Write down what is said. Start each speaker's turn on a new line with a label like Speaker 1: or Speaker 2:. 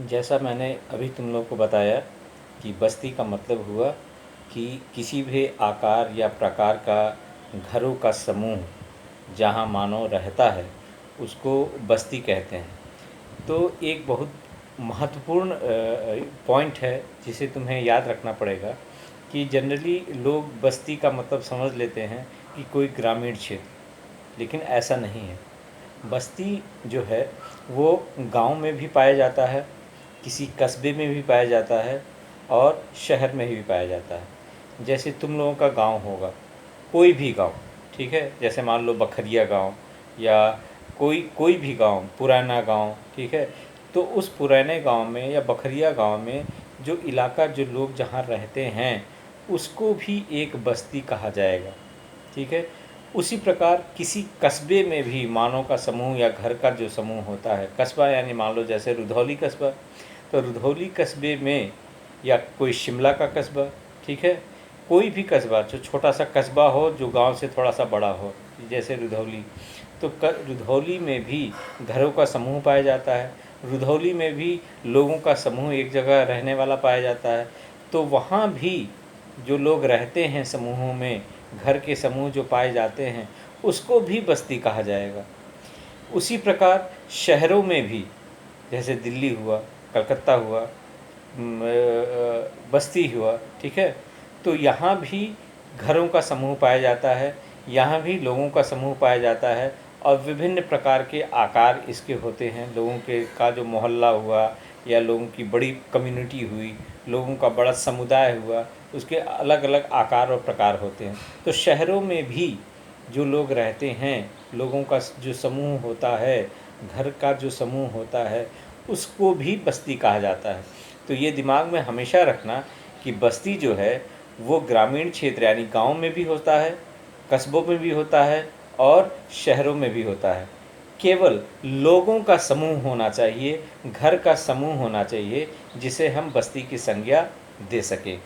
Speaker 1: जैसा मैंने अभी तुम लोग को बताया कि बस्ती का मतलब हुआ कि किसी भी आकार या प्रकार का घरों का समूह जहाँ मानव रहता है उसको बस्ती कहते हैं। तो एक बहुत महत्वपूर्ण पॉइंट है जिसे तुम्हें याद रखना पड़ेगा कि जनरली लोग बस्ती का मतलब समझ लेते हैं कि कोई ग्रामीण क्षेत्र, लेकिन ऐसा नहीं है। बस्ती जो है वो गांव में भी पाया जाता है, किसी कस्बे में भी पाया जाता है और शहर में भी पाया जाता है। जैसे तुम लोगों का गांव होगा, कोई भी गांव, ठीक है, जैसे मान लो बखरिया गांव या कोई कोई भी गांव, पुराना गांव, ठीक है। तो उस पुराने गांव में या बखरिया गांव में जो इलाका, जो लोग जहाँ रहते हैं, उसको भी एक बस्ती कहा जाएगा, ठीक है। उसी प्रकार किसी कस्बे में भी मानव का समूह या घर का जो समूह होता है, कस्बा यानी मान लो जैसे रुधौली कस्बा, तो रुधौली कस्बे में या कोई शिमला का कस्बा, ठीक है, कोई भी कस्बा जो छोटा सा कस्बा हो जो गांव से थोड़ा सा बड़ा हो, जैसे रुधौली, तो रुधौली में भी घरों का समूह पाया जाता है। रुधौली में भी लोगों का समूह एक जगह रहने वाला पाया जाता है। तो वहाँ भी जो लोग रहते हैं समूहों में, घर के समूह जो पाए जाते हैं, उसको भी बस्ती कहा जाएगा। उसी प्रकार शहरों में भी, जैसे दिल्ली हुआ, कलकत्ता हुआ, बस्ती हुआ, ठीक है। तो यहाँ भी घरों का समूह पाया जाता है, यहाँ भी लोगों का समूह पाया जाता है और विभिन्न प्रकार के आकार इसके होते हैं। लोगों के का जो मोहल्ला हुआ या लोगों की बड़ी कम्युनिटी हुई, लोगों का बड़ा समुदाय हुआ, उसके अलग अलग आकार और प्रकार होते हैं। तो शहरों में भी जो लोग रहते हैं, लोगों का जो समूह होता है, घर का जो समूह होता है, उसको भी बस्ती कहा जाता है। तो ये दिमाग में हमेशा रखना कि बस्ती जो है वो ग्रामीण क्षेत्र यानी गांव में भी होता है, कस्बों में भी होता है और शहरों में भी होता है। केवल लोगों का समूह होना चाहिए, घर का समूह होना चाहिए, जिसे हम बस्ती की संज्ञा दे सकें।